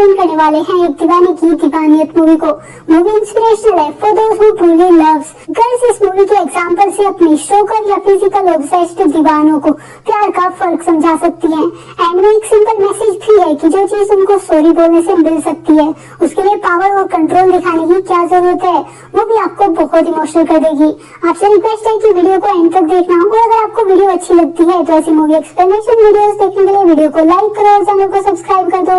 Explain करने वाले हैं एक दीवाने की दीवानियत मूवी को। मूवी इंस्पिरेशनल है for those who truly loves girls. इस मूवी के एग्जांपल से अपने स्टोकर या फिजिकल ऑब्सेस्ड दीवानों को प्यार का फर्क समझा सकती हैं। एंड में एक सिंपल मैसेज भी है कि जो चीज उनको सॉरी बोलने से मिल सकती है उसके लिए पावर और कंट्रोल दिखाने की क्या जरूरत है, वो भी आपको बहुत इमोशनल कर देगी। आपसे रिक्वेस्ट है कि वीडियो को एंड तक देखना, और अगर आपको वीडियो अच्छी लगती है तो ऐसी मूवी एक्सप्लेनेशन वीडियोस देखने के लिए वीडियो को लाइक करो और चैनल को सब्सक्राइब कर दो।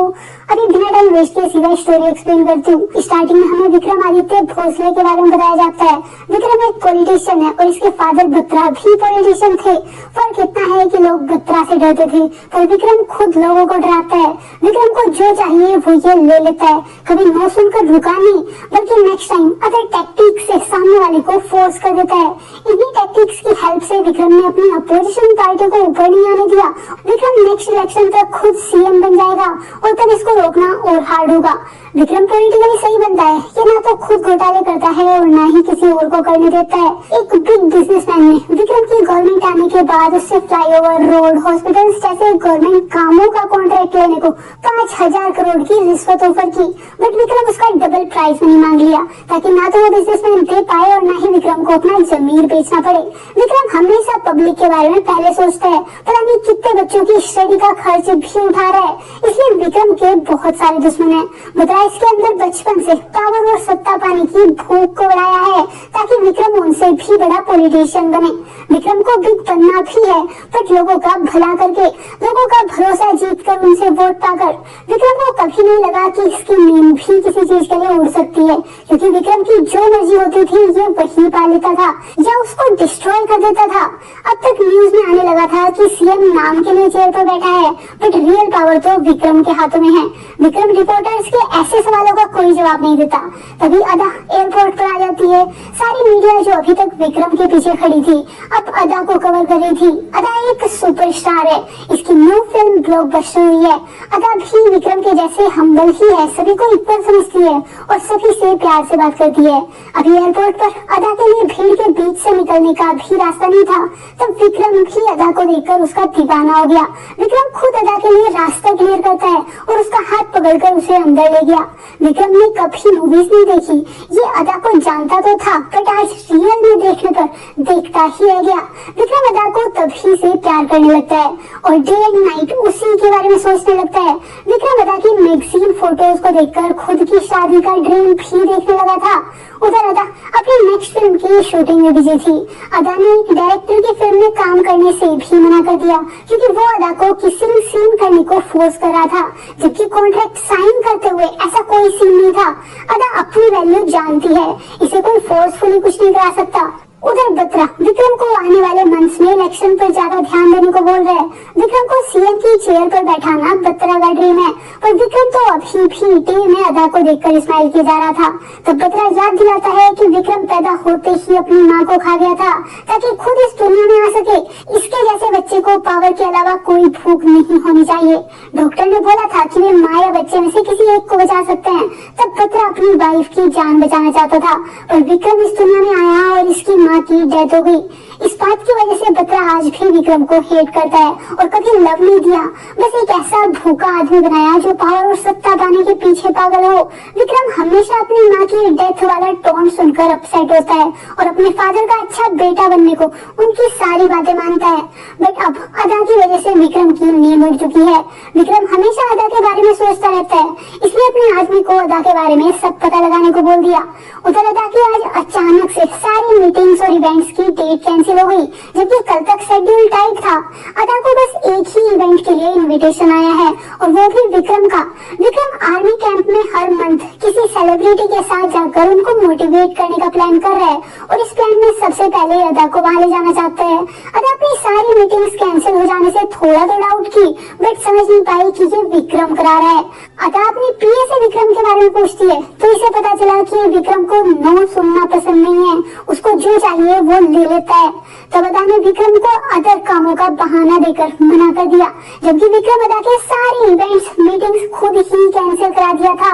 अभी बिना टाइम वेस्ट किए सीधा स्टोरी एक्सप्लेन करती हूँ। स्टार्टिंग में हमें विक्रमादित्य भोसले के बारे में बताया जाता है। विक्रम एक पॉलिटिशियन है और इसके फादर बत्रा भी पॉलिटिशियन थे। फर्क इतना है कि लोग बत्रा से डरते थे पर विक्रम खुद लोगों को डराता है। विक्रम को जो चाहिए वो ये ले लेता है, कभी नो सुनकर रुका नहीं बल्कि नेक्स्ट टाइम अदर टैक्टिक्स से सामने वाले को फोर्स कर देता है। इन्हीं टैक्टिक्स की हेल्प से विक्रम ने अपनी अपोजिशन पार्टी को ऊपर नहीं आने दिया। विक्रम नेक्स्ट इलेक्शन तक खुद सीएम बन जाएगा और तब इसको रोकना और हार्ड होगा। विक्रम पॉलिटिकली सही बनता है, ये ना तो खुद घोटाले करता है और ना ही किसी और को करने देता है। एक बिग बिजनेसमैन ने विक्रम की गवर्नमेंट आने के बाद उससे फ्लाईओवर, रोड, हॉस्पिटल्स जैसे गवर्नमेंट कामों का कॉन्ट्रैक्ट लेने को 5,000 करोड़ की रिश्वत ऑफर की, बट विक्रम उसका डबल प्राइस मनी मांग लिया ताकि ना तो वो बिजनेसमैन दे पाए और ना ही विक्रम को अपना जमीर बेचना पड़े। विक्रम हमेशा पब्लिक के बारे में पहले सोचता है, पता नहीं कितने बच्चों की स्टडी का खर्च भी उठा रहा है, इसलिए विक्रम के बहुत सारे दुश्मन है। बत्रा इसके अंदर बचपन से पावर और सत्ता पाने की भूख को बढ़ाया है ताकि विक्रम उनसे भी बड़ा पॉलिटिशियन बने। विक्रम को बिग बनना भी है बट लोगों का भला करके, लोगों का भरोसा जीत कर, उनसे वोट पाकर। विक्रम को कभी नहीं लगा कि इसकी नींद भी किसी चीज के लिए उड़ सकती है, क्योंकि विक्रम की जो मर्जी होती थी ये वही पा लेता था या उसको डिस्ट्रॉय कर देता था। अब तक न्यूज में आने लगा था कि सीएम नाम के लिए चेयर पर बैठा है बट रियल पावर तो विक्रम के हाथों में है। विक्रम रिपोर्टर्स के ऐसे सवालों का कोई जवाब नहीं देता। तभी अदा एयरपोर्ट पर आ जाती है। सारी मीडिया जो अभी तक विक्रम के पीछे खड़ी थी अब अदा को कवर कर रही थी। अदा एक सुपरस्टार है, इसकी न्यू फिल्म ब्लॉकबस्टर हुई है। अदा भी विक्रम के जैसे हम्बल ही है, सभी को इक्वल समझती है और सभी से प्यार से बात करती है। अभी एयरपोर्ट पर अदा के लिए भीड़ के बीच से निकलने का भी रास्ता नहीं था तब विक्रम भी अदा को देखकर उसका दीवाना हो गया। विक्रम खुद अदा के लिए रास्ता क्लियर करता है और उसका हाथ पकड़कर उसे अंदर ले गया। विक्रम ने कभी मूवीज नहीं देखी, ये अदा को जानता तो था बट आज रियल में देखने पर देखता ही रह गया। विक्रम अदा को तभी से प्यार करने लगता है और डे एंड नाइट उसी के बारे में सोचने लगता है। विक्रम अदा की मैगजीन फोटोज को देखकर खुद की शादी का ड्रीम भी देखने लगा था। उधर अदा अपनी नेक्स्ट फिल्म की शूटिंग में बिजी थी। अदा ने एक डायरेक्टर की फिल्म में काम करने से भी मना कर दिया क्योंकि वो अदा को किसिंग सीन करने को फोर्स कर रहा था, जबकि कॉन्ट्रैक्ट साइन करते हुए ऐसा कोई सीन नहीं था। अदा अपनी वैल्यू जानती है, इसे कोई फोर्सफुली कुछ नहीं करा सकता। उधर बत्रा विक्रम को आने वाले मंथ्स में इलेक्शन पर ज्यादा ध्यान देने को बोल रहे हैं। विक्रम को सीएम की चेयर पर बैठाना बत्रा का ड्रीम है पर विक्रम तो अभी भी टीवी में अदा को देखकर स्माइल किया जा रहा था। तब बत्रा याद दिलाता है कि विक्रम पैदा होते ही अपनी माँ को खा गया था ताकि खुद इस दुनिया में आ सके। इसके जैसे बच्चे को पावर के अलावा कोई भूख नहीं होनी चाहिए। डॉक्टर ने बोला था कि वे माँ या बच्चे में से किसी एक को बचा सकते हैं। तब बत्रा अपनी वाइफ की जान बचाना चाहता था और विक्रम इस दुनिया में आया और इसकी की डेथ हो गई। इस बात की वजह से बत्रा आज भी विक्रम को हेट करता है और कभी लव नहीं दिया, बस एक ऐसा भूखा आदमी बनाया जो पावर और सत्ता पाने के पीछे पागल हो। विक्रम हमेशा अपनी माँ की डेथ वाला टोन सुनकर अपसेट होता है और अपने फादर का अच्छा बेटा बनने को उनकी सारी बातें मानता है। बट अब अदा की वजह से विक्रम की नींद उड़ चुकी है। विक्रम हमेशा अदा के बारे में सोचता रहता है, इसलिए अपने आदमी को अदा के बारे में सब पता लगाने को बोल दिया। उधर अदा की आज अचानक से सारी मीटिंग्स और इवेंट्स की डेट कैंसिल हो गई, जबकि कल तक शेड्यूल टाइट था। अदा को बस एक ही इवेंट के लिए इनविटेशन आया है और वो भी विक्रम का। विक्रम आर्मी कैंप में हर मंथ किसी सेलिब्रिटी के साथ जाकर उनको मोटिवेट करने का प्लान कर रहा है और इस प्लान में सबसे पहले अदा को वहां ले जाना चाहता है। अदा अपनी सारी मीटिंग्स कैंसिल हो जाने से थोड़ा तो डाउट की बट समझ नहीं पाई कि ये विक्रम करा रहा है। अदा अपनी पीए से विक्रम के बारे में पूछती है तो इसे पता चला कि विक्रम को नो सुनना पसंद नहीं है, उसको जो चाहिए वो ले लेता है। तब अदा ने विक्रम को अदर कामों का बहाना देकर मना कर दिया, जबकि विक्रम अदा के सारे इवेंट्स मीटिंग्स खुद ही कैंसिल करा दिया था।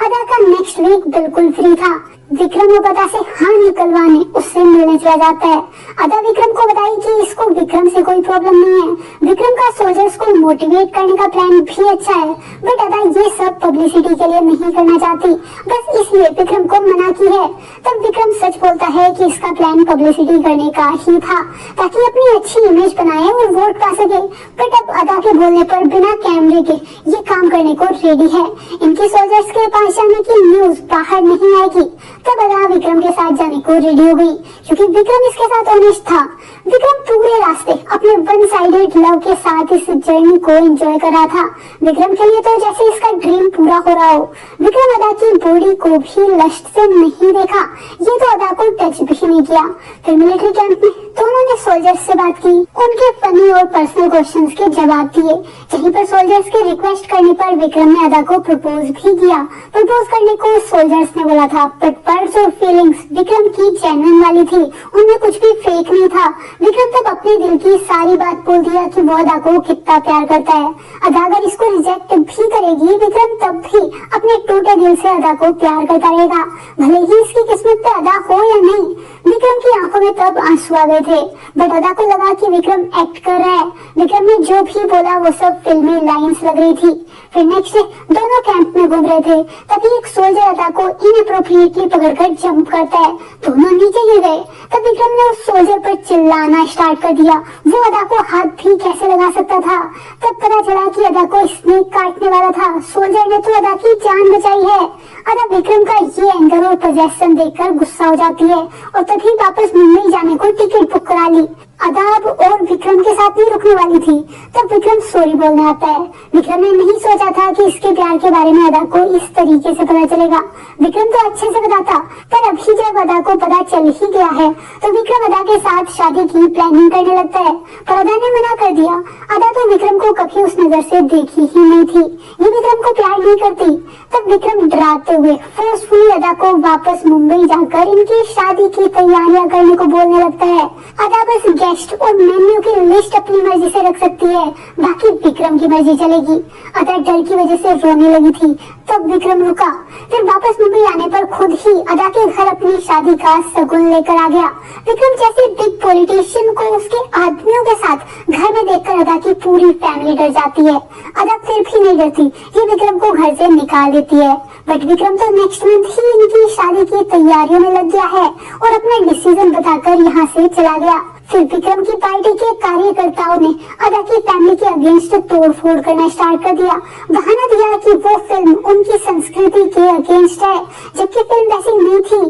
अदा का नेक्स्ट वीक बिल्कुल फ्री था। विक्रम अब अदा से हाँ निकलवाने उससे मिलने चला जाता है। अदा विक्रम को बताई कि इसको विक्रम से कोई प्रॉब्लम नहीं है, विक्रम का सोल्जर्स को मोटिवेट करने का प्लान भी अच्छा है, बट अदा ये सब पब्लिसिटी के लिए नहीं करना चाहती, बस इसलिए विक्रम को मना की है। तब विक्रम सच बोलता है कि इसका प्लान पब्लिसिटी करने का ही था ताकि अपनी अच्छी इमेज बनाए और वोट पा सके, बट अब अदा के बोलने पर बिना कैमरे के ये काम करने को रेडी है। इनके सोल्जर्स के पास जाने की न्यूज बाहर नहीं आएगी। तब अदा विक्रम के साथ जाने को रेडी हो गई क्योंकि विक्रम इसके साथ ऑनेस्ट था। विक्रम पूरे रास्ते अपने वन साइडेड लव के साथ इस जर्नी को एंजॉय कर रहा था। विक्रम के लिए तो जैसे इसका ड्रीम पूरा हो रहा हो। विक्रम अदा की बॉडी को भी लस्ट से नहीं देखा, ये तो अदा को टच भी नहीं किया। फिर मिलिट्री कैंप में दोनों ने सोल्जर्स से बात की, उनके फनी और पर्सनल क्वेश्चंस के जवाब दिए। यहीं पर सोल्जर्स के रिक्वेस्ट करने पर विक्रम ने अदा को प्रपोज भी किया। प्रपोज करने को सोल्जर्स ने बोला था, बट वर्ड्स और फीलिंग्स विक्रम की जेन्युइन वाली थी, उनमें कुछ भी फेक नहीं था। विक्रम तब अपने दिल की सारी बात बोल दिया कि वो अदा को कितना प्यार करता है। अदा अगर इसको रिजेक्ट भी करेगी, विक्रम तब भी अपने टूटे दिल से अदा को प्यार करता रहेगा, भले ही इसकी किस्मत पे अदा हो या नहीं। विक्रम की आंखों में तब आंसू आ गए थे, बट अदा को लगा कि विक्रम एक्ट कर रहा है। विक्रम ने जो भी बोला वो सब फिल्मी लाइंस लग रही थी। फिर नेक्स्ट डे दोनों कैंप में घूम रहे थे, तभी एक सोल्जर अदा को इनअप्रोप्रिएटली पकड़कर जंप करता है, दोनों नीचे गिर गए। तब विक्रम ने उस सोल्जर पर चिल्लाना स्टार्ट कर दिया, वो अदा को हाथ भी कैसे लगा सकता था। तब पता चला कि अदा को स्नेक काटने वाला था, सोल्जर ने तो अदा की जान बचाई है। अदा विक्रम का ये एंगर और पोजेशन देखकर गुस्सा हो जाती है और तभी वापस मुंबई जाने को टिकट बुक करा ली। अदा अब और विक्रम के साथ नहीं रुकने वाली थी। तब विक्रम सॉरी बोलने आता है। विक्रम ने नहीं सोचा था कि इसके प्यार के बारे में अदा को इस तरीके से पता चलेगा। विक्रम तो अच्छे से बताता, पर अभी जब अदा को पता चल ही गया है तो विक्रम अदा के साथ शादी की प्लानिंग करने लगता है, पर अदा ने मना कर दिया। अदा तो विक्रम को कभी उस नजर से देखी ही नहीं थी, ये विक्रम को प्यार नहीं करती। तब विक्रम डराते हुए फोर्सफुली अदा को वापस मुंबई जाकर इनकी शादी की तैयारियां करने को बोलने लगता है। अदा बस गेस्ट और मेन्यू की लिस्ट अपनी मर्जी से रख सकती है, बाकी विक्रम की मर्जी चलेगी। अदा डर की वजह से रोने लगी थी, तब विक्रम रुका। फिर वापस मुंबई आने पर खुद ही अदा के घर अपनी शादी का सगुन लेकर आ गया। विक्रम जैसे बिग पॉलिटिशियन को उसके आदमियों के साथ घर में देखकर अदा की पूरी फैमिली डर जाती है। अदा फिर भी नहीं डरती, ये विक्रम को घर से निकाल देती है, बट विक्रम तो नेक्स्ट मंथ ही इनकी शादी की तैयारियों में लग गया है और अपना डिसीजन बताकर यहाँ से चला गया। फिर विक्रम की पार्टी के कार्यकर्ताओं ने अदा की फैमिली के अगेंस्ट तोड़फोड़ करना स्टार्ट कर दिया, बहाना दिया कि वो फिल्म उनकी संस्कृति के अगेंस्ट है, जबकि फिल्म वैसी नहीं थी।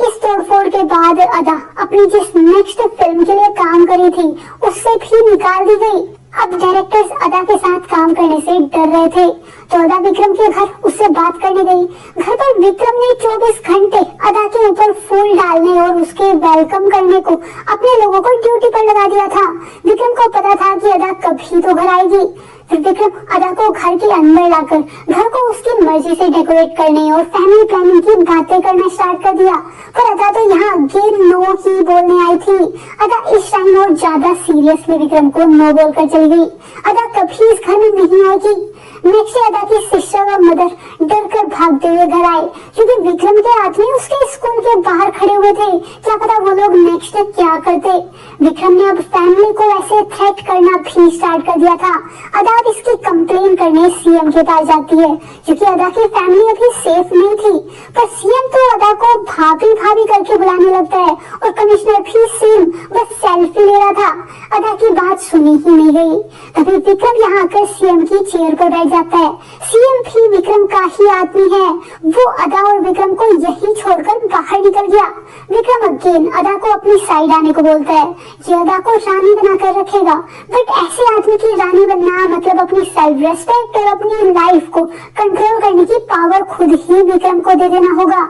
इस तोड़फोड़ के बाद अदा अपनी जिस नेक्स्ट फिल्म के लिए काम करी थी उससे भी निकाल दी गई। अब डायरेक्टर्स अदा के साथ काम करने से डर रहे थे, तो अदा विक्रम के घर उससे बात करने गई। घर पर विक्रम ने 24 घंटे अदा के ऊपर फूल डालने और उसके वेलकम करने को अपने लोगों को ड्यूटी पर लगा दिया था। विक्रम को पता था कि अदा कभी तो घर आएगी। फिर विक्रम अदा को घर के अंदर लाकर घर को उसकी मर्जी से डेकोरेट करने और फैमिली प्लानिंग की बातें करना स्टार्ट कर दिया, पर अदा तो यहाँ अगेन नो ही बोलने आई थी। अदा इस टाइम और ज्यादा सीरियसली विक्रम को नो बोलकर चली गई। अदा कभी इस घर में नहीं आएगी। नेक्स्ट अदा की सिस्टर और मदर डर कर भागते हुए घर आए, क्योंकि विक्रम के आदमी उसके स्कूल के बाहर खड़े हुए थे। क्या पता वो लोग नेक्स्ट क्या करते। विक्रम ने अब फैमिली को ऐसे थ्रेट करना भी स्टार्ट कर दिया था। अदा अब इसकी कंप्लेन करने सीएम के पास जाती है, क्योंकि अदा की फैमिली अभी सेफ नहीं थी, पर सीएम तो अदा को भाभी भाभी करके बुलाने लगता है और कमिश्नर भी सेम बस सेल्फी ले रहा था। अदा की बात सुनी ही नहीं गई। तभी विक्रम यहाँ आकर सीएम की चेयर पर बैठ जाता है। सीएम भी विक्रम का ही आदमी है, वो अदा और विक्रम को यही छोड़कर बाहर निकल गया। विक्रम अगेन अदा को अपनी साइड आने को बोलता है, ये अदा को रानी बनाकर रखेगा, बट ऐसे आदमी की रानी बनना मतलब मतलब अपनी सेल्फ रेस्पेक्ट और अपनी लाइफ को कंट्रोल करने की पावर खुद ही विक्रम को दे देना होगा।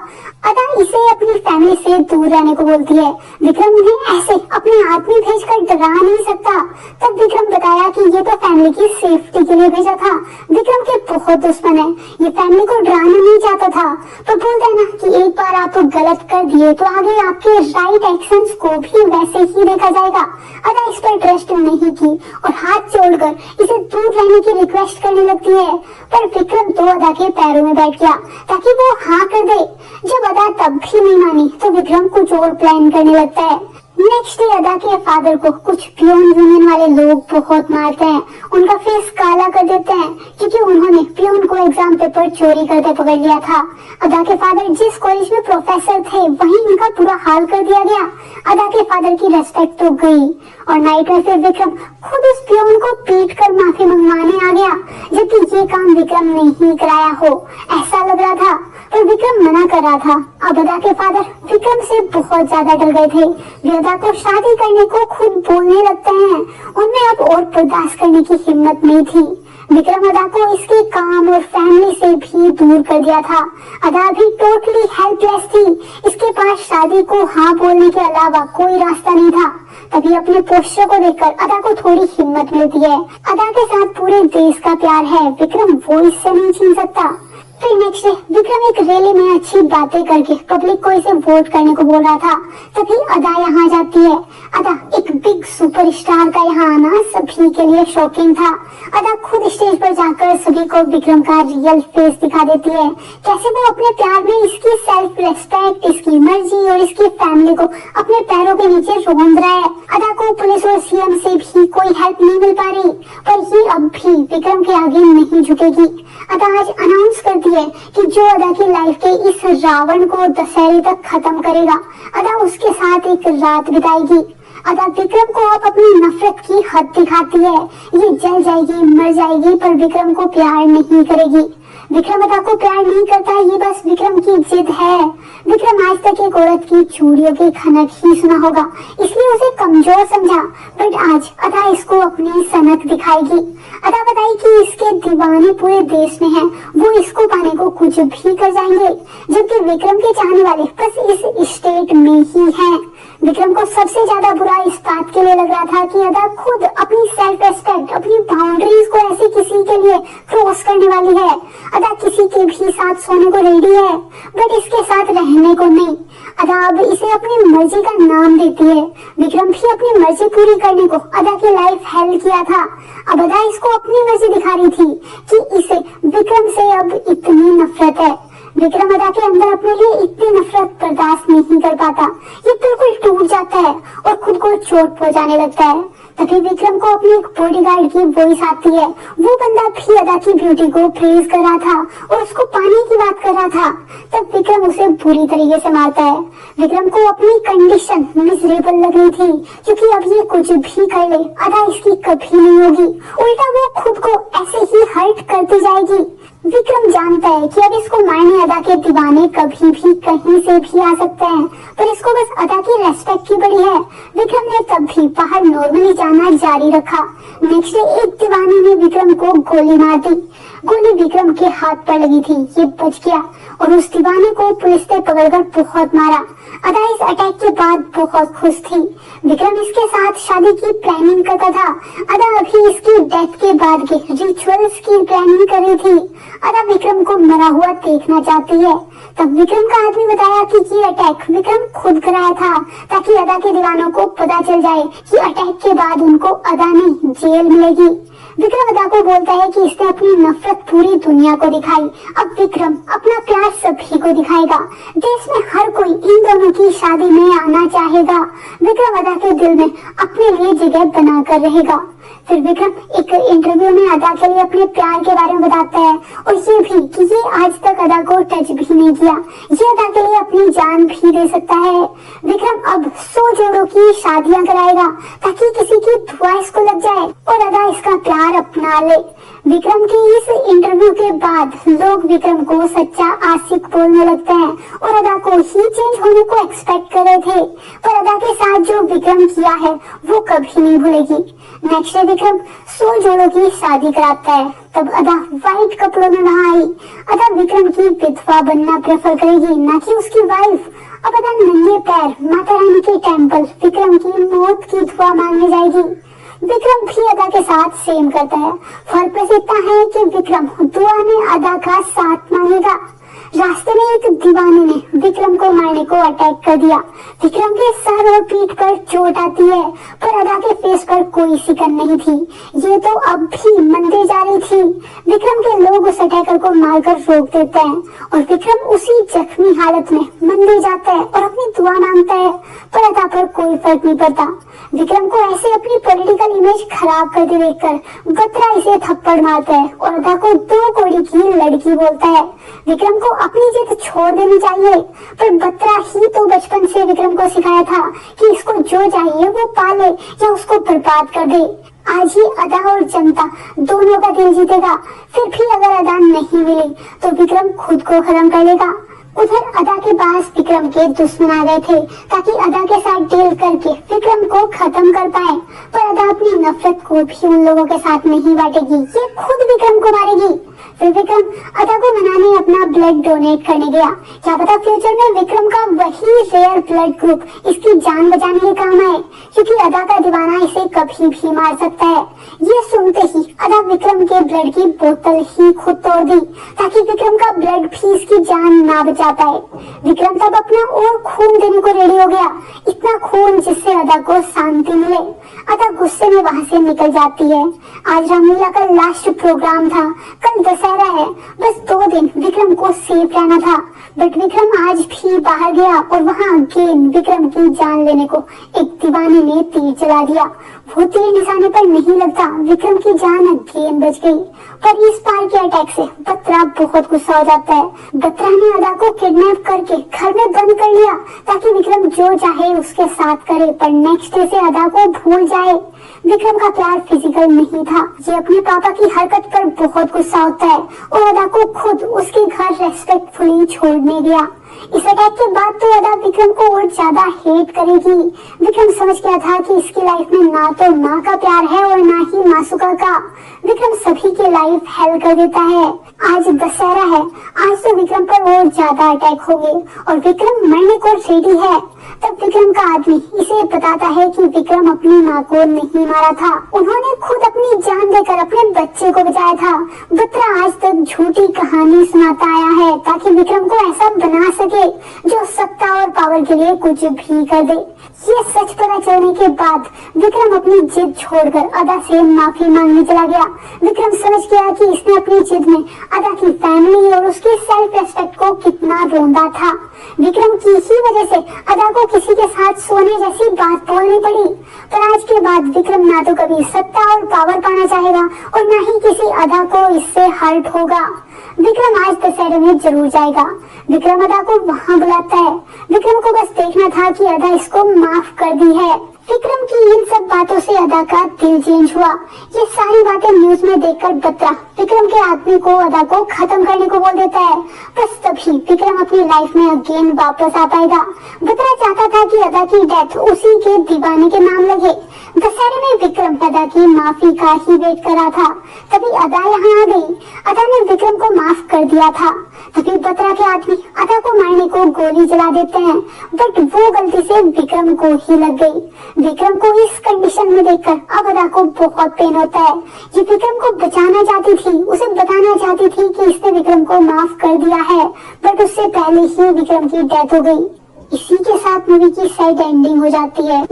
अदा इसे अपनी फैमिली से दूर रहने को बोलती है। विक्रम उन्हें ऐसे अपने आदमी भेजकर डरा नहीं सकता। तब विक्रम बताया कि ये तो फैमिली की सेफ्टी के लिए भेजा था। विक्रम के बहुत दुश्मन है, ये फैमिली को डराना नहीं चाहता था। तो बोलता है ना कि एक बार आप गलत कर दिए तो आगे आपके राइट एक्शंस को भी वैसे ही देखा जाएगा। अदा इस पर ट्रस्ट नहीं की और हाथ जोड़कर इसे दूर रहने की रिक्वेस्ट करने लगती है। पर विक्रम तो अदा के पैरों में बैठ गया ताकि वो हाँ कर दे। जब अदा तब भी नहीं मानी तो विक्रम कुछ और प्लान करने लगता है। नेक्स्ट डे अदा के फादर को कुछ पियोन यूनियन वाले लोग बहुत मारते हैं, उनका फेस काला कर देते हैं क्योंकि उन्होंने पियोन को एग्जाम पेपर चोरी करते पकड़ लिया था। अदा के फादर जिस कॉलेज में प्रोफेसर थे वहीं उनका पूरा हाल कर दिया गया। अदा के फादर की रेस्पेक्ट तो गई और नाइट में फिर विक्रम खुद उस पियोन को पीट कर माफी मंगवाने आ गया, जबकि ये काम विक्रम ने ही कराया हो ऐसा लग रहा था। पर विक्रम मना कर रहा था। अब अदा के फादर विक्रम से बहुत ज्यादा डर गए थे। वे अदा को शादी करने को खुद बोलने लगते हैं। उनमें अब और बर्दाश्त करने की हिम्मत नहीं थी। विक्रम अदा को इसके काम और फैमिली से भी दूर कर दिया था। अदा भी टोटली हेल्पलेस थी। इसके पास शादी को हाँ बोलने के अलावा कोई रास्ता नहीं था। तभी अपने पोस्टर को देखकर अदा को थोड़ी हिम्मत मिलती है। अदा के साथ पूरे देश का प्यार है, विक्रम वो इससे नहीं छीन सकता। फिर नेक्स्ट डे विक्रम एक रैली में अच्छी बातें करके पब्लिक को इसे वोट करने को बोल रहा था। तभी अदा यहाँ जाती है। अदा एक बिग सुपरस्टार का यहाँ आना सभी के लिए शॉकिंग था। अदा खुद स्टेज पर जाकर सभी को विक्रम का रियल फेस दिखा देती है, कैसे वो अपने प्यार में इसकी सेल्फ रेस्पेक्ट, इसकी मर्जी और इसकी फैमिली को अपने पैरों के नीचे रोंद रहा है। अदा को पुलिस और सीएम से भी कोई हेल्प नहीं मिल पा रही, पर ये अब भी विक्रम के आगे नहीं झुकेगी। अदा आज अनाउंस करती है कि जो अदा की लाइफ के इस रावण को दशहरे तक खत्म करेगा, अदा उसके साथ एक रात बिताएगी। अदा विक्रम को अब अपनी नफरत की हद दिखाती है। ये जल जाएगी, मर जाएगी, पर विक्रम को प्यार नहीं करेगी। विक्रम अदा को प्यार नहीं करता, ये बस विक्रम की जिद है। विक्रम आज तक एक औरत की चूड़ियों की खनक ही सुना होगा, इसलिए उसे कमजोर समझा। बट आज अदा इसको अपनी सनक दिखाएगी। अदा बताई कि इसके दीवाने पूरे देश में हैं, वो इसको पाने को कुछ भी कर जाएंगे, जबकि विक्रम के चाहने वाले बस इस स्टेट में ही हैं। विक्रम को सबसे ज्यादा बुरा इस बात के लिए लग रहा था कि अदा खुद अपनी सेल्फ रेस्पेक्ट, अपनी बाउंड्रीज को ऐसे किसी के लिए क्रॉस करने वाली है। अदा किसी के भी साथ सोने को रेडी है, बट इसके साथ रहने को नहीं। अदा अब इसे अपनी मर्जी का नाम देती है। विक्रम भी अपनी मर्जी पूरी करने को अदा की लाइफ हेल किया था। अब अदा इसको अपनी मर्जी दिखा रही थी कि इसे विक्रम से अब इतनी नफरत है। विक्रम अदा के अंदर अपने लिए इतनी नफरत बर्दाश्त नहीं कर पाता। ये बिल्कुल टूट जाता है और खुद को चोट पहुंचाने लगता है। तभी विक्रम को अपनी एक बॉडीगार्ड की वॉइस आती है। वो बंदा भी अदा की ब्यूटी को प्रेज कर रहा था और उसको पाने की बात कर रहा था। तब विक्रम उसे बुरी तरीके से मारता है। विक्रम को अपनी कंडीशन मिजरेबल लग रही थी, क्योंकि अब ये कुछ भी कर ले अदा इसकी कभी नहीं होगी। उल्टा वो खुद को ऐसे ही हर्ट करती जाएगी। विक्रम जानता है कि अब इसको मारने अदा के दीवाने कभी भी कहीं से भी आ सकते हैं, पर इसको बस अदा की रेस्पेक्ट की बड़ी है। विक्रम ने तब भी बाहर नॉर्मली जाना जारी रखा। नेक्स्ट डे एक दीवाने ने विक्रम को गोली मार दी। गोली विक्रम के हाथ पर लगी थी, ये बच गया और उस दीवाने को पुलिस ने पकड़कर बहुत मारा। अदा इस अटैक के बाद बहुत खुश थी। विक्रम इसके साथ शादी की प्लानिंग करता था। अदा अभी इसकी डेथ के बाद के रिचुअल्स की प्लानिंग कर रही थी। अदा विक्रम को मरा हुआ देखना चाहती है। तब विक्रम का आदमी बताया कि ये अटैक विक्रम खुद कराया था, ताकि अदा के दीवानों को पता चल जाए कि अटैक के बाद उनको अदा नहीं जेल मिलेगी। विक्रम अदा को बोलता है कि इसने अपनी नफरत पूरी दुनिया को दिखाई, अब विक्रम अपना प्यार सभी को दिखाएगा। देश में हर कोई इन दोनों की शादी में आना चाहेगा। विक्रम अदा के दिल में अपने लिए जगह बनाकर रहेगा। फिर विक्रम एक इंटरव्यू में अदा के लिए अपने प्यार के बारे में बताता है और ये भी कि ये आज तक अदा को टच भी नहीं किया, ये अदा के लिए अपनी जान भी दे सकता है। विक्रम अब 100 जोड़ों की शादियां कराएगा ताकि किसी की दुआ इसको लग जाए और अदा इसका प्यार अपना ले। विक्रम की इस इंटरव्यू के बाद लोग विक्रम को सच्चा आशिक बोलने लगते हैं और अदा को ही चेंज होने को एक्सपेक्ट कर रहे थे, पर अदा के साथ जो विक्रम किया है वो कभी नहीं भूलेगी। नेक्स्ट डे विक्रम 100 जोड़ों की शादी कराता है। तब अदा व्हाइट कपड़ों में वहाँ आई। अदा विक्रम की विधवा बनना प्रेफर करेगी, ना कि उसकी वाइफ। अब अदा नंगे पैर माता रानी के टेंपल विक्रम की मौत की दुआ मांगने जाएगी। विक्रम भी अदा के साथ सेम करता है। फर्क बस इतना है कि विक्रम दुआ में अदा का साथ मांगेगा। रास्ते में एक दीवाने ने विक्रम को मारने को अटैक कर दिया। विक्रम के सर और पीठ पर चोट आती है, पर अदा के फेस पर कोई सिकन नहीं थी। ये तो अब भी मंदिर जा रही थी। विक्रम के लोग उस अटैकर को मारकर रोक देते हैं और विक्रम उसी जख्मी हालत में मंदिर जाता है और अपनी दुआ मांगता है, पर अदा पर कोई फर्क नहीं पड़ता। विक्रम को ऐसे अपनी पॉलिटिकल इमेज खराब करते देखकर बत्रा इसे थप्पड़ मारता है और अदा को 2 कौड़ी की लड़की बोलता है। विक्रम को अपनी जिद छोड़ देनी चाहिए, पर बत्रा ही तो बचपन से विक्रम को सिखाया था कि इसको जो चाहिए वो पाले या उसको बर्बाद कर दे। आज ही अदा और जनता दोनों का दिल जीतेगा। फिर भी अगर अदा नहीं मिली तो विक्रम खुद को खत्म कर लेगा। उधर अदा के पास विक्रम के दुश्मन आ गए थे ताकि अदा के साथ डील करके विक्रम को खत्म कर पाए, पर अदा अपनी नफरत को भी उन लोगों के साथ नहीं बांटेगी। ये खुद विक्रम को मारेगी। फिर विक्रम अदा को मनाने अपना ब्लड डोनेट करने गया। क्या पता फ्यूचर में विक्रम का वही रेयर ब्लड ग्रुप इसकी जान बचाने के काम आए, क्योंकि अदा का दीवाना इसे कभी भी मार सकता है। ये सुनते ही अदा विक्रम के ब्लड की बोतल ही खुद तोड़ दी ताकि विक्रम का ब्लड भी इसकी जान ना बचा पाए। विक्रम तब अपना और खून देने को रेडी हो गया, इतना खून जिससे अदा को शांति मिले। अदा गुस्से में वहाँ से निकल जाती है। आज रामलीला का लास्ट प्रोग्राम था, कल दशहरा है, बस 2 दिन विक्रम को सेफ रहना था, बट विक्रम आज भी बाहर गया और वहाँ अगेन विक्रम की जान लेने को एक दीवाने ने तीर चला दिया। वो तीर निशाने पर नहीं लगता, विक्रम की जान अगेन बच गई। पर इस बार के अटैक से बत्रा बहुत गुस्सा हो जाता है। बत्रा ने अदा को किडनैप करके घर में बंद कर लिया ताकि विक्रम जो चाहे उसके साथ करे, पर नेक्स्ट डे से अदा को भूल जाए। विक्रम का प्यार फिजिकल नहीं था, ये अपने पापा की हरकत पर बहुत गुस्सा होता है और अदा को खुद उसके घर रेस्पेक्टफुली छोड़ने गया। इस अटैक के बाद तो अदा विक्रम को और ज्यादा हेट करेगी। विक्रम समझ गया था कि इसकी लाइफ में ना तो माँ का प्यार है और ना ही मासूका का। विक्रम सभी की लाइफ हेल कर देता है। आज दशहरा है, आज तो विक्रम पर और ज्यादा अटैक होंगे और विक्रम मरने को रेडी है। तब विक्रम का आदमी इसे बताता है कि विक्रम अपनी माँ को नहीं मारा था, उन्होंने खुद अपनी जान देकर अपने बच्चे को बचाया था। बत्रा आज तक झूठी कहानी सुनाता आया है ताकि विक्रम को ऐसा बना सके जो सत्ता और पावर के लिए कुछ भी कर दे। ये सच पता चलने के बाद विक्रम अपनी जिद छोड़कर अदा से माफी मांगने चला गया। विक्रम समझ गया कि इसने अपनी जिद में अदा की फैमिली और उसकी सेल्फ रेस्पेक्ट को कितना रोंदा था। विक्रम की ही वजह से अदा को किसी के साथ सोने जैसी बात बोलनी पड़ी, पर आज के बाद विक्रम ना तो कभी सत्ता और पावर पाना चाहेगा और ना ही किसी अदा को इससे हर्ट होगा। विक्रम आज दशहरे में जरूर जाएगा। विक्रम अदा को वहाँ बुलाता है। विक्रम को बस देखना था कि अदा इसको माफ कर दी है। विक्रम की इन सब बातों से अदा का दिल चेंज हुआ। ये सारी बातें न्यूज में देखकर बत्रा विक्रम के आदमी को अदा को खत्म करने को बोल देता है। बस तभी विक्रम अपनी लाइफ में अगेन वापस आ पाएगा। बत्रा चाहता था कि अदा की डेथ उसी के दीवाने के नाम लगे। दशहरे में विक्रम अदा की माफी का ही वेट कर रहा था, तभी अदा यहाँ आ गई। अदा ने विक्रम को माफ कर दिया था। तभी बत्रा के आदमी अदा को मारने को गोली चला देते हैं, बट वो गलती से विक्रम को ही लग गई। विक्रम को इस कंडीशन में देखकर अब अदा को बहुत पेन होता है। ये विक्रम को बचाना चाहती थी, उसे बताना चाहती थी कि इसने विक्रम को माफ कर दिया है, बट उससे पहले ही विक्रम की डेथ हो गई। इसी के साथ मूवी की सैड एंडिंग हो जाती है।